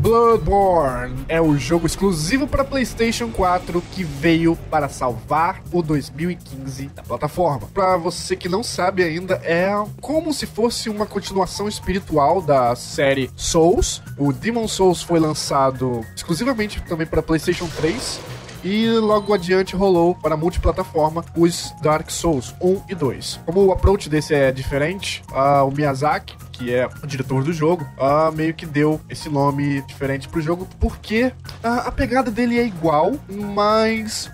Bloodborne é o jogo exclusivo para PlayStation 4 que veio para salvar o 2015 da plataforma. Para você que não sabe ainda, é como se fosse uma continuação espiritual da série Souls. O Demon Souls foi lançado exclusivamente também para PlayStation 3. E logo adiante rolou para multiplataforma os Dark Souls 1 e 2. Como o approach desse é diferente, o Miyazaki, que é o diretor do jogo, meio que deu esse nome diferente pro jogo, porque a pegada dele é igual, mas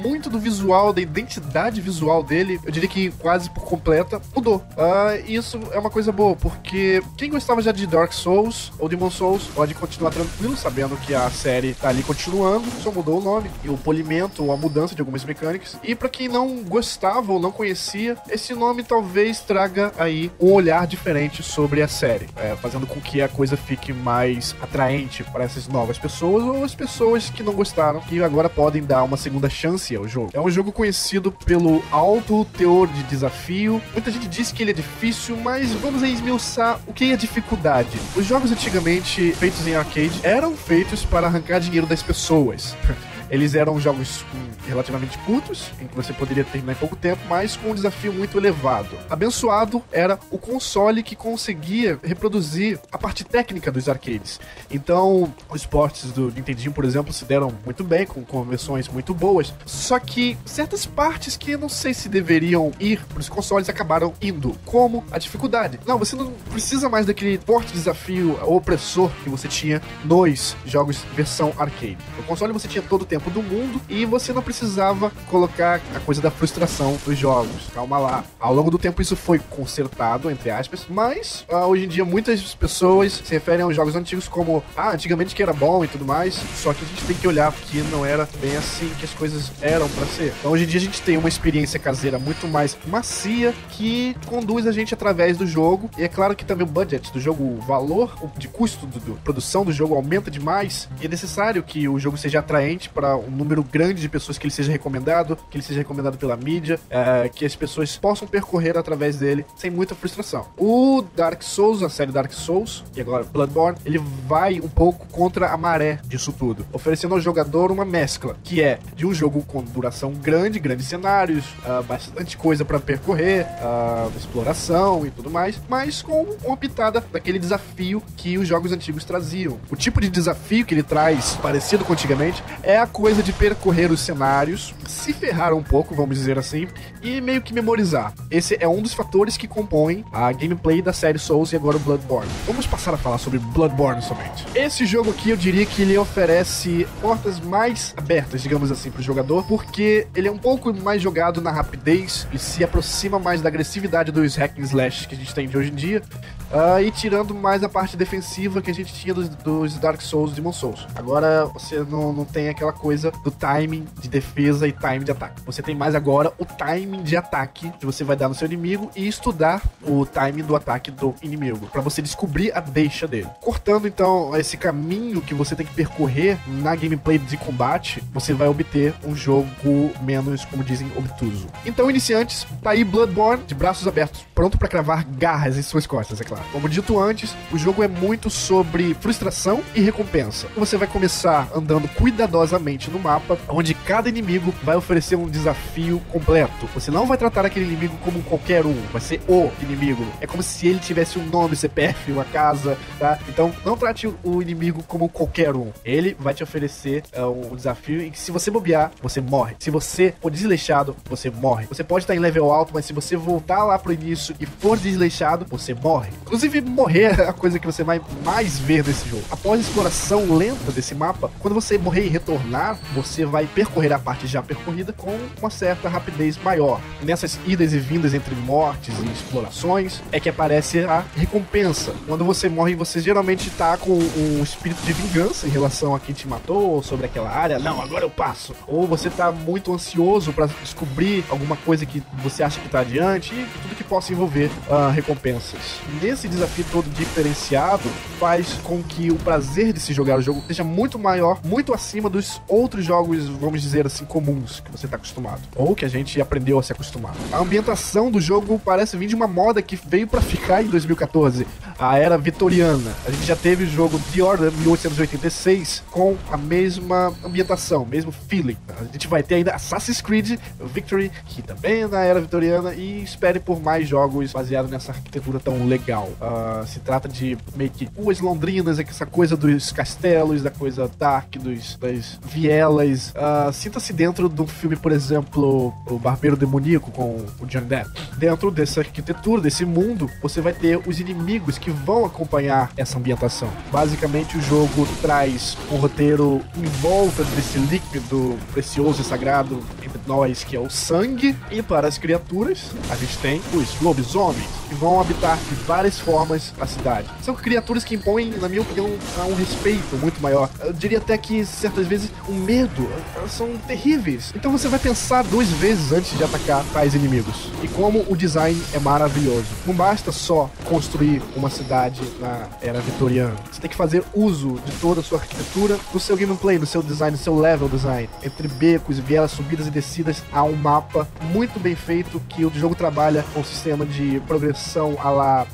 muito do visual, da identidade visual dele, eu diria que quase por completa, mudou. Isso é uma coisa boa, porque quem gostava já de Dark Souls ou Demon Souls pode continuar tranquilo, sabendo que a série tá ali continuando, só mudou o nome, e o polimento ou a mudança de algumas mecânicas. E pra quem não gostava ou não conhecia, esse nome talvez traga aí um olhar diferente sobre a série, fazendo com que a coisa fique mais atraente para essas novas pessoas ou as pessoas que não gostaram, que agora podem dar uma segunda chance ao jogo. É um jogo conhecido pelo alto teor de desafio. Muita gente diz que ele é difícil, mas vamos aí esmiuçar o que é dificuldade. Os jogos antigamente feitos em arcade eram feitos para arrancar dinheiro das pessoas. Eles eram jogos relativamente curtos, em que você poderia terminar em pouco tempo, mas com um desafio muito elevado. Abençoado era o console que conseguia reproduzir a parte técnica dos arcades. Então, os ports do Nintendinho, por exemplo, se deram muito bem, com versões muito boas. Só que certas partes que eu não sei se deveriam ir para os consoles acabaram indo, como a dificuldade. Não, você não precisa mais daquele forte desafio opressor que você tinha nos jogos versão arcade. No console você tinha todo o tempo do mundo e você não precisava colocar a coisa da frustração dos jogos. Calma lá. Ao longo do tempo isso foi consertado, entre aspas, mas hoje em dia muitas pessoas se referem aos jogos antigos como antigamente que era bom e tudo mais, só que a gente tem que olhar que não era bem assim que as coisas eram pra ser. Então hoje em dia a gente tem uma experiência caseira muito mais macia que conduz a gente através do jogo, e é claro que também o budget do jogo, o valor de custo da produção do jogo aumenta demais, e é necessário que o jogo seja atraente para um número grande de pessoas, que ele seja recomendado pela mídia, que as pessoas possam percorrer através dele sem muita frustração. O Dark Souls, a série Dark Souls, e agora Bloodborne, ele vai um pouco contra a maré disso tudo, oferecendo ao jogador uma mescla, que é de um jogo com duração grande, grandes cenários, bastante coisa para percorrer, exploração e tudo mais, mas com uma pitada daquele desafio que os jogos antigos traziam. O tipo de desafio que ele traz, parecido com antigamente, é a coisa de percorrer os cenários, se ferrar um pouco, vamos dizer assim, e meio que memorizar. Esse é um dos fatores que compõem a gameplay da série Souls e agora o Bloodborne. Vamos passar a falar sobre Bloodborne somente. Esse jogo aqui, eu diria que ele oferece portas mais abertas, digamos assim, pro jogador, porque ele é um pouco mais jogado na rapidez, ele se aproxima mais da agressividade dos hack and slash que a gente tem de hoje em dia, e tirando mais a parte defensiva que a gente tinha dos Dark Souls e Demon Souls. Agora você não tem aquela coisa do timing de defesa e timing de ataque. Você tem mais agora o timing de ataque que você vai dar no seu inimigo e estudar o timing do ataque do inimigo, pra você descobrir a deixa dele. Cortando então esse caminho que você tem que percorrer na gameplay de combate, você vai obter um jogo menos, como dizem, obtuso. Então, iniciantes, tá aí Bloodborne, de braços abertos, pronto pra cravar garras em suas costas, é claro. Como dito antes, o jogo é muito sobre frustração e recompensa. Você vai começar andando cuidadosamente no mapa, onde cada inimigo vai oferecer um desafio completo. Você não vai tratar aquele inimigo como qualquer um, vai ser o inimigo. É como se ele tivesse um nome, CPF, uma casa, tá? Então, não trate o inimigo como qualquer um. Ele vai te oferecer um desafio em que, se você bobear, você morre. Se você for desleixado, você morre. Você pode estar em level alto, mas se você voltar lá pro início e for desleixado, você morre. Inclusive, morrer é a coisa que você vai mais ver nesse jogo. Após a exploração lenta desse mapa, quando você morrer e retornar, você vai percorrer a parte já percorrida com uma certa rapidez maior. Nessas idas e vindas entre mortes e explorações é que aparece a recompensa. Quando você morre, você geralmente tá com um espírito de vingança em relação a quem te matou, ou sobre aquela área. Não, agora eu passo. Ou você tá muito ansioso pra descobrir alguma coisa que você acha que tá adiante, e tudo que possa envolver recompensas. Nesse desafio todo diferenciado, faz com que o prazer de se jogar o jogo seja muito maior, muito acima dos outros jogos, vamos dizer assim, comuns que você tá acostumado, ou que a gente aprendeu a se acostumar. A ambientação do jogo parece vir de uma moda que veio pra ficar em 2014. a Era Vitoriana. A gente já teve o jogo The Order 1886 com a mesma ambientação, mesmo feeling. A gente vai ter ainda Assassin's Creed Victory, que também é na Era Vitoriana, e espere por mais jogos baseados nessa arquitetura tão legal. Se trata de meio que ruas londrinas, essa coisa dos castelos, da coisa dark, das vielas. Sinta-se dentro do filme, por exemplo, O Barbeiro Demoníaco com o Johnny Depp. Dentro dessa arquitetura, desse mundo, você vai ter os inimigos que vão acompanhar essa ambientação. Basicamente, o jogo traz um roteiro em volta desse líquido precioso e sagrado entre nós, que é o sangue. E para as criaturas, a gente tem os lobisomens, que vão habitar de várias formas a cidade. São criaturas que impõem, na minha opinião, um respeito muito maior. Eu diria até que, certas vezes, um medo. Elas são terríveis. Então você vai pensar 2 vezes antes de atacar tais inimigos. E como o design é maravilhoso. Não basta só construir uma cidade na Era Vitoriana. Você tem que fazer uso de toda a sua arquitetura, do seu gameplay, do seu design, do seu level design. Entre becos, vielas, subidas e descidas, há um mapa muito bem feito que o jogo trabalha com um sistema de progressão à la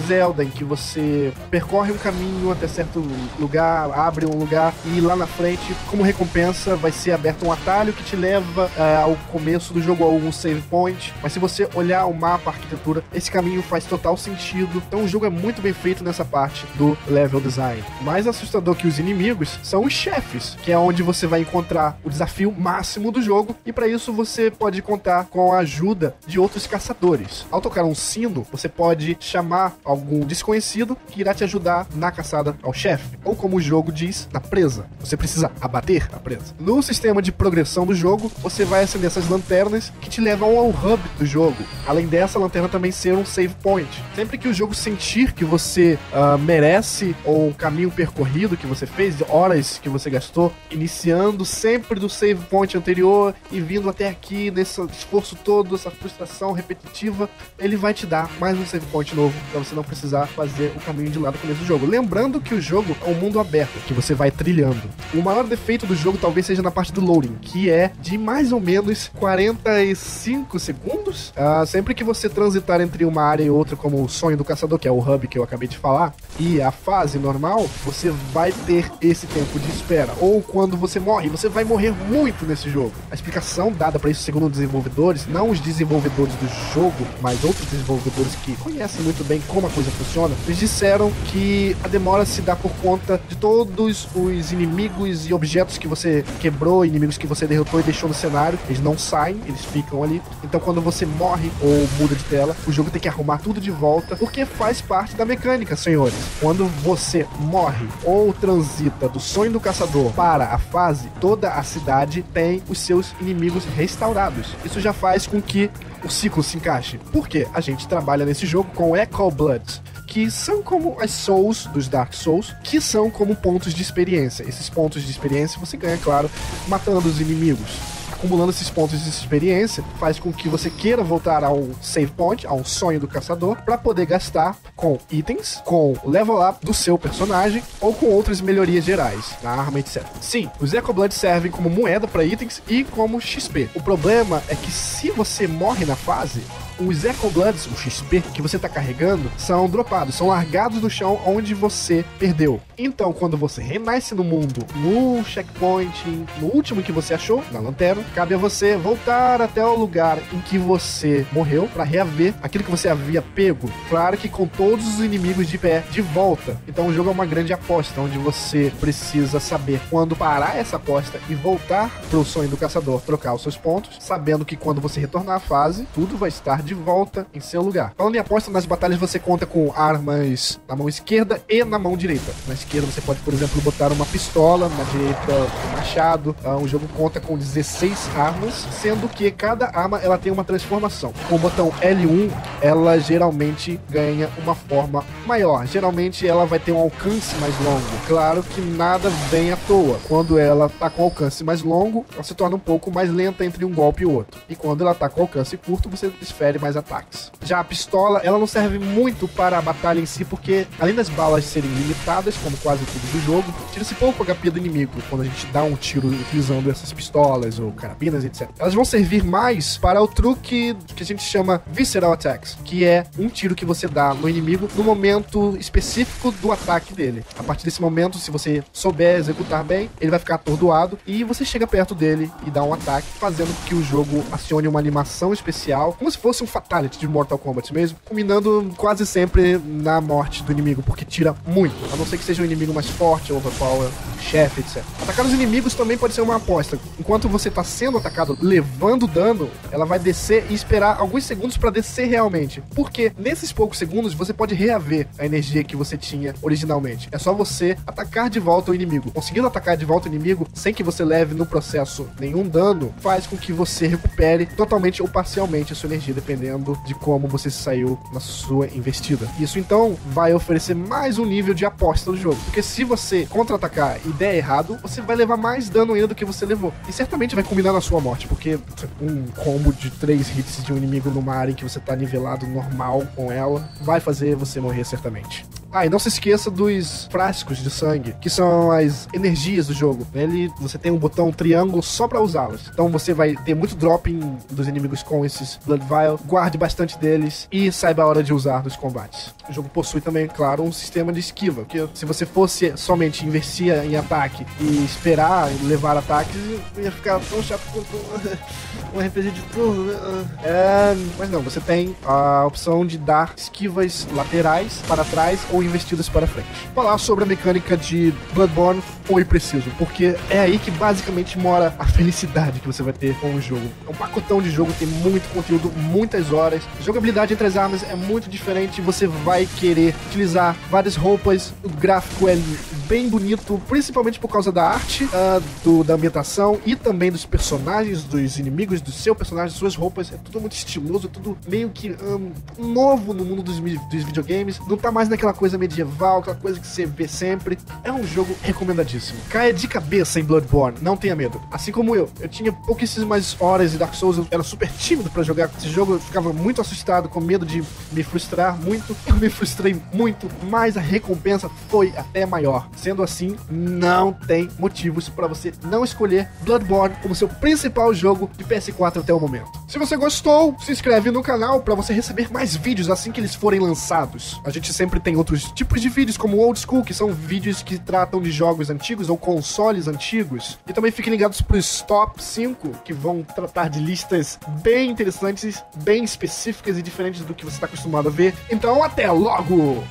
Zelda, em que você percorre um caminho até certo lugar, abre um lugar e lá na frente, como recompensa, vai ser aberto um atalho que te leva ao começo do jogo, a algum save point. Mas se você olhar o mapa, a arquitetura, esse caminho faz total sentido. Então o jogo é muito bem feito nessa parte do level design. Mais assustador que os inimigos são os chefes, que é onde você vai encontrar o desafio máximo do jogo, e para isso você pode contar com a ajuda de outros caçadores. Ao tocar um sino, você pode chamar algum desconhecido que irá te ajudar na caçada ao chefe, ou como o jogo diz, na presa. Você precisa abater a presa. No sistema de progressão do jogo, você vai acender essas lanternas que te levam ao hub do jogo. Além dessa lanterna também ser um save point. Sempre que o jogo sentir que você merece, ou um caminho percorrido que você fez, horas que você gastou, iniciando sempre do save point anterior e vindo até aqui nesse esforço todo, essa frustração repetitiva, ele vai te dar mais um save point novo para você não precisar fazer o caminho de lá do começo do jogo. Lembrando que o jogo é um mundo aberto, que você vai trilhando. O maior defeito do jogo talvez seja na parte do loading, que é de mais ou menos 45 segundos. Sempre que você transitar entre uma área e outra, como o Sonho do Caçador, que é o hub que eu acabei de falar, e a fase normal, você vai ter esse tempo de espera. Ou quando você morre, você vai morrer muito nesse jogo. A explicação dada para isso, segundo os desenvolvedores, não os desenvolvedores do jogo, mas outros desenvolvedores que conhecem muito bem como a coisa funciona, eles disseram que a demora se dá por conta de todos os inimigos e objetos que você quebrou, inimigos que você derrotou e deixou no cenário. Eles não saem, eles ficam ali. Então quando você morre ou muda de tela, o jogo tem que arrumar tudo de volta, porque faz parte da mecânica, senhores. Quando você morre ou transita do Sonho do Caçador para a fase, toda a cidade tem os seus inimigos restaurados. Isso já faz com que o ciclo se encaixe. Porque a gente trabalha nesse jogo com Echo Bloods, que são como as Souls dos Dark Souls, que são como pontos de experiência. Esses pontos de experiência você ganha, claro, matando os inimigos. Acumulando esses pontos de experiência faz com que você queira voltar ao save point, ao Sonho do Caçador, para poder gastar com itens, com level up do seu personagem ou com outras melhorias gerais na arma, etc. Sim, os Echo Blood servem como moeda para itens e como XP. O problema é que se você morre na fase, os Echo Bloods, o XP que você tá carregando, são dropados, são largados no chão onde você perdeu. Então, quando você renasce no mundo, no checkpoint, no último que você achou, na lanterna, cabe a você voltar até o lugar em que você morreu para reaver aquilo que você havia pego. Claro que com todos os inimigos de pé de volta. Então o jogo é uma grande aposta, onde você precisa saber quando parar essa aposta e voltar pro Sonho do Caçador, trocar os seus pontos, sabendo que quando você retornar à fase, tudo vai estar de volta em seu lugar. Falando em aposta, nas batalhas você conta com armas na mão esquerda e na mão direita. Na esquerda você pode, por exemplo, botar uma pistola, na direita um machado. O jogo conta com 16 armas, sendo que cada arma ela tem uma transformação. Com o botão L1, ela geralmente ganha uma forma maior. Geralmente ela vai ter um alcance mais longo. Claro que nada vem à toa. Quando ela tá com alcance mais longo, ela se torna um pouco mais lenta entre um golpe e outro. E quando ela tá com alcance curto, você desfere ter mais ataques. Já a pistola, ela não serve muito para a batalha em si, porque além das balas serem limitadas, como quase tudo do jogo, tira-se pouco HP do inimigo quando a gente dá um tiro utilizando essas pistolas ou carabinas, etc. Elas vão servir mais para o truque que a gente chama Visceral Attacks, que é um tiro que você dá no inimigo no momento específico do ataque dele. A partir desse momento, se você souber executar bem, ele vai ficar atordoado e você chega perto dele e dá um ataque, fazendo com que o jogo acione uma animação especial, como se fosse um Fatality de Mortal Kombat mesmo, culminando quase sempre na morte do inimigo, porque tira muito, a não ser que seja um inimigo mais forte, overpower, chefe, etc. Atacar os inimigos também pode ser uma aposta. Enquanto você está sendo atacado, levando dano, ela vai descer e esperar alguns segundos para descer realmente. Porque nesses poucos segundos você pode reaver a energia que você tinha originalmente. É só você atacar de volta o inimigo. Conseguindo atacar de volta o inimigo sem que você leve no processo nenhum dano, faz com que você recupere totalmente ou parcialmente a sua energia, dependendo de como você saiu na sua investida. Isso então vai oferecer mais um nível de aposta do jogo. Porque se você contra-atacar e der errado, você vai levar mais dano ainda do que você levou. E certamente vai combinar na sua morte, porque um combo de 3 hits de um inimigo numa área em que você tá nivelado normal com ela, vai fazer você morrer certamente. Ah, e não se esqueça dos frascos de sangue, que são as energias do jogo. Você tem um botão triângulo só pra usá-las. Então você vai ter muito dropping dos inimigos com esses Blood Vial. Guarde bastante deles e saiba a hora de usar nos combates. O jogo possui também, claro, um sistema de esquiva, porque se você fosse somente investir em ataque e esperar levar ataques, ia ficar tão chato quanto um RPG de turno, né? Mas não, você tem a opção de dar esquivas laterais para trás ou investidas para frente. Falar sobre a mecânica de Bloodborne foi preciso, porque é aí que basicamente mora a felicidade que você vai ter com o jogo. É um pacotão de jogo, tem muito conteúdo, muitas horas. A jogabilidade entre as armas é muito diferente, você vai querer utilizar várias roupas, o gráfico é bem bonito, principalmente por causa da arte, da ambientação e também dos personagens, dos inimigos, do seu personagem, suas roupas, é tudo muito estiloso, tudo meio que novo no mundo dos videogames, não tá mais naquela coisa medieval, aquela coisa que você vê sempre. É um jogo recomendadíssimo. Caia de cabeça em Bloodborne, não tenha medo. Assim como eu tinha pouquíssimas horas de Dark Souls, eu era super tímido pra jogar esse jogo, eu ficava muito assustado, com medo de me frustrar muito. Eu me frustrei muito, mas a recompensa foi até maior. Sendo assim, não tem motivos pra você não escolher Bloodborne como seu principal jogo de PS4 até o momento. Se você gostou, se inscreve no canal pra você receber mais vídeos assim que eles forem lançados. A gente sempre tem outros tipos de vídeos, como Old School, que são vídeos que tratam de jogos antigos ou consoles antigos. E também fiquem ligados pros Top 5, que vão tratar de listas bem interessantes, bem específicas e diferentes do que você está acostumado a ver. Então, até logo!